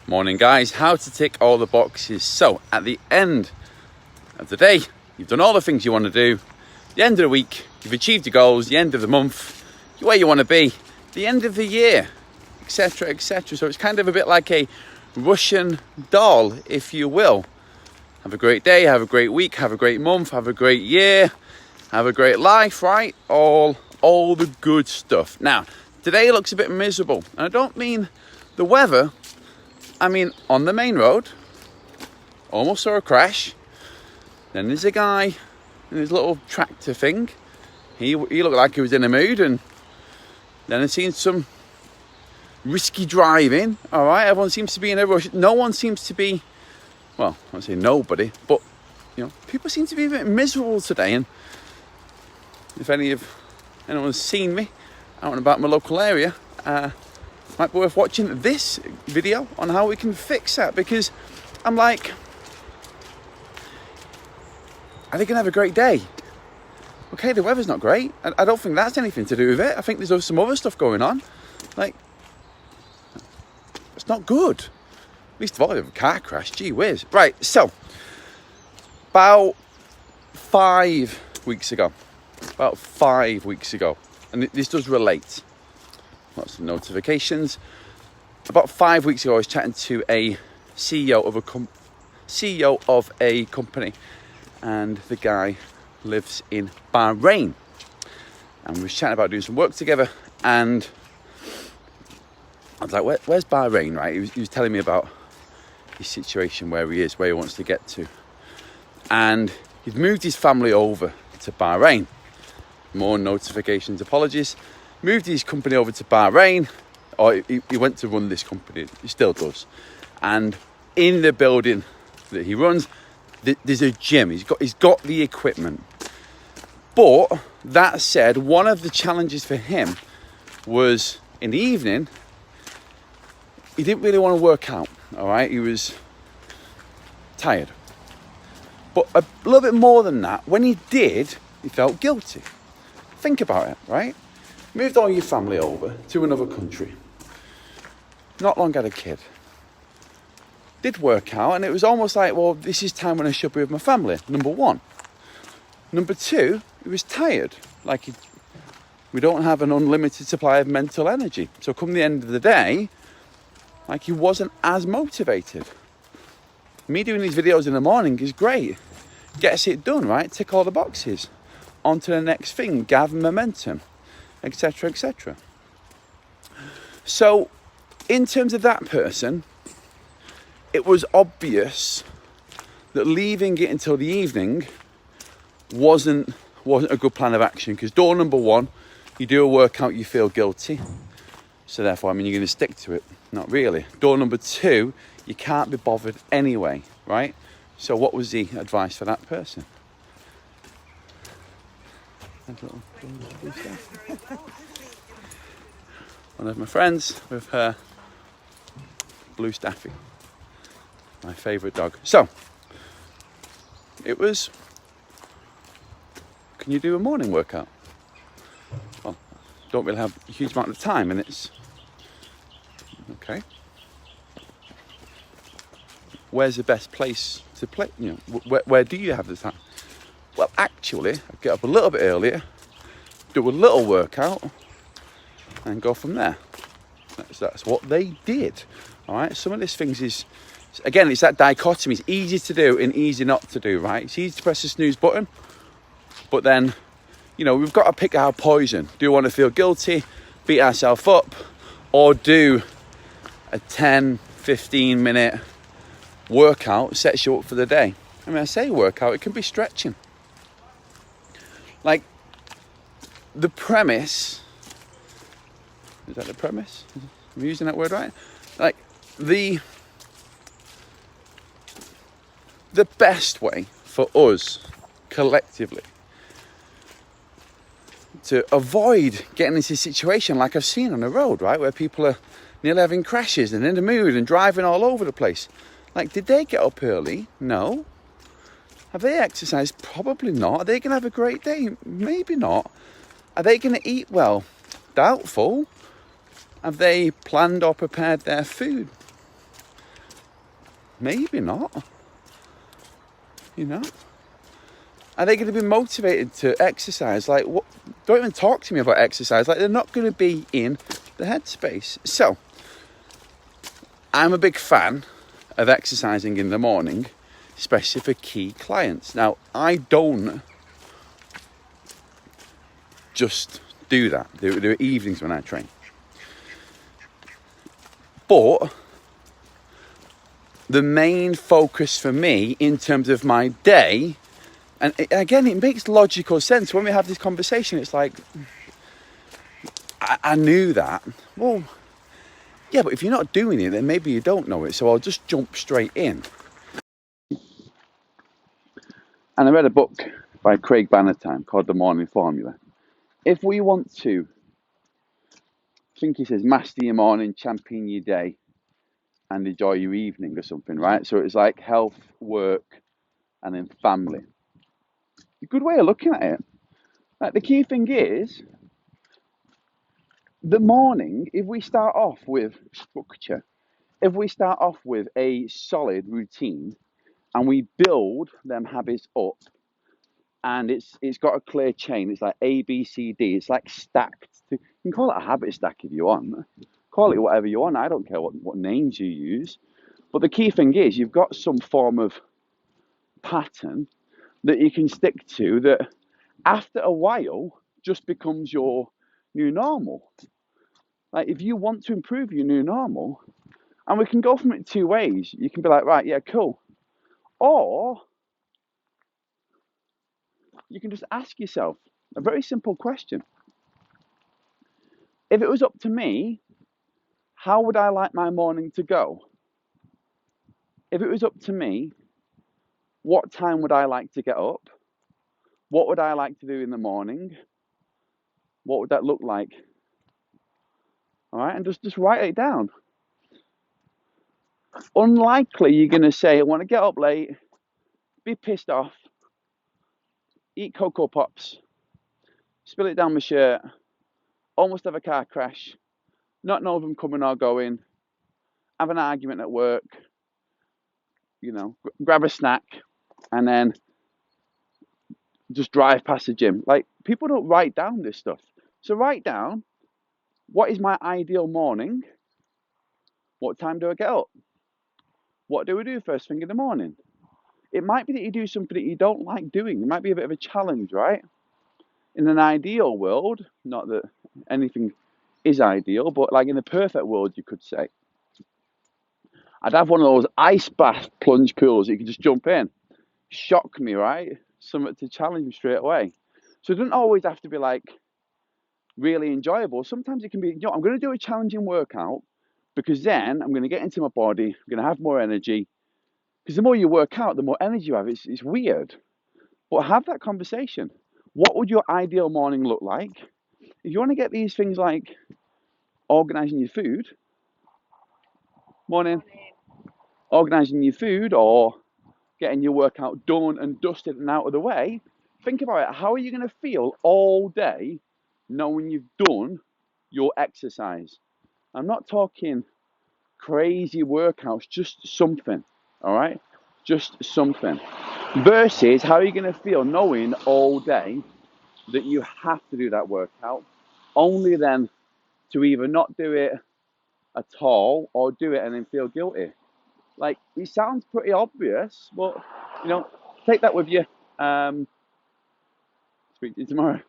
Morning guys, how to tick all the boxes. So at the end of the day, you've done all the things you want to do. The end of the week, you've achieved your goals. The end of the month, you're where you want to be. The end of the year, etc, etc. So it's kind of a bit like a Russian doll, if you will. Have a great day, have a great week, have a great month, have a great year, have a great life, right? All the good stuff. Now, today looks a bit miserable. And I don't mean the weather. I mean, on the main road, almost saw a crash. Then there's a guy in his little tractor thing. He looked like he was in a mood. And then I've seen some risky driving. All right, everyone seems to be in a rush. No one seems to be, well, I won't say nobody, but people seem to be a bit miserable today. And if anyone's seen me out and about my local area, might be worth watching this video on how we can fix that, because I'm like, are they gonna have a great day? Okay, the weather's not great. I don't think that's anything to do with it. I think there's some other stuff going on. Like, it's not good. Least of all, they have a car crash. Gee whiz. Right, so about 5 weeks ago, and this does relate. Lots of notifications. About 5 weeks ago, I was chatting to a CEO of a company, and the guy lives in Bahrain. And we were chatting about doing some work together, and I was like, where's Bahrain, right? He was telling me about his situation, where he is, where he wants to get to. And he'd moved his family over to Bahrain. More notifications, apologies. Moved his company over to Bahrain, or he went to run this company, he still does. And in the building that he runs, there's a gym. He's got the equipment. But that said, one of the challenges for him was in the evening, he didn't really want to work out, all right? He was tired. But a little bit more than that, when he did, he felt guilty. Think about it, right? Moved all your family over to another country. Not long had a kid. Did work out, and it was almost like, well, this is time when I should be with my family, number one. Number two, he was tired. Like, we don't have an unlimited supply of mental energy. So come the end of the day, like, he wasn't as motivated. Me doing these videos in the morning is great. Gets it done, right? Tick all the boxes. On to the next thing, gather momentum, etc, etc. So in terms of that person, it was obvious that leaving it until the evening wasn't a good plan of action, because door number one, you do a workout, you feel guilty, so therefore, you're going to stick to it. Not really. Door number two, you can't be bothered anyway, right? So what was the advice for that person? One of my friends with her blue Staffy, my favourite dog. So it was, can you do a morning workout? Well, don't really have a huge amount of time, and it's okay. Where's the best place to play? Where do you have the time? Well, actually, I get up a little bit earlier, do a little workout, and go from there. That's what they did. All right. Some of these things is, again, it's that dichotomy. It's easy to do and easy not to do. Right. It's easy to press the snooze button, but then, we've got to pick our poison. Do we want to feel guilty, beat ourselves up, or do a 10-15 minute workout sets you up for the day? I mean, I say workout, it can be stretching. Like, the premise, is that the premise? Am I using that word right? Like, the best way for us collectively to avoid getting into a situation like I've seen on the road, right, where people are nearly having crashes and in the mood and driving all over the place. Like, did they get up early? No. Have they exercised? Probably not. Are they going to have a great day? Maybe not. Are they going to eat well? Doubtful. Have they planned or prepared their food? Maybe not. You know? Are they going to be motivated to exercise? Like, what? Don't even talk to me about exercise. Like, they're not going to be in the headspace. So, I'm a big fan of exercising in the morning, especially for key clients. Now, I don't just do that. There are evenings when I train. But the main focus for me in terms of my day, and again, it makes logical sense. When we have this conversation, it's like, I knew that. Well, yeah, but if you're not doing it, then maybe you don't know it. So I'll just jump straight in. And I read a book by Craig Bannatyne called The Morning Formula. If we want to, I think he says, master your morning, champion your day, and enjoy your evening or something, right? So it's like health, work, and then family. A good way of looking at it. Like, the key thing is, the morning, if we start off with structure, if we start off with a solid routine and we build them habits up, and it's got a clear chain, it's like A, B, C, D, it's like stacked. You can call it a habit stack if you want. Call it whatever you want. I don't care what names you use. But the key thing is you've got some form of pattern that you can stick to that after a while just becomes your new normal. Like, if you want to improve your new normal, and we can go from it two ways. You can be like, right, yeah, cool. Or you can just ask yourself a very simple question. If it was up to me, how would I like my morning to go? If it was up to me, what time would I like to get up? What would I like to do in the morning? What would that look like? All right, and just write it down. Unlikely you're going to say, I want to get up late, be pissed off, eat Cocoa Pops, spill it down my shirt, almost have a car crash, not know if I'm coming or going, have an argument at work, grab a snack, and then just drive past the gym. Like, people don't write down this stuff. So write down, what is my ideal morning? What time do I get up? What do we do first thing in the morning? It might be that you do something that you don't like doing. It might be a bit of a challenge, right? In an ideal world, not that anything is ideal, but like in the perfect world, you could say, I'd have one of those ice bath plunge pools that you can just jump in. Shock me, right? Something to challenge me straight away. So it doesn't always have to be like really enjoyable. Sometimes it can be, I'm going to do a challenging workout because then I'm going to get into my body, I'm going to have more energy. Because the more you work out, the more energy you have. It's weird. But have that conversation. What would your ideal morning look like? If you want to get these things like organising your food, morning, organising your food or getting your workout done and dusted and out of the way, think about it. How are you going to feel all day knowing you've done your exercise? I'm not talking crazy workouts, just something, all right? Just something. Versus, how are you going to feel knowing all day that you have to do that workout, only then to either not do it at all or do it and then feel guilty? Like, it sounds pretty obvious, but, take that with you. Speak to you tomorrow.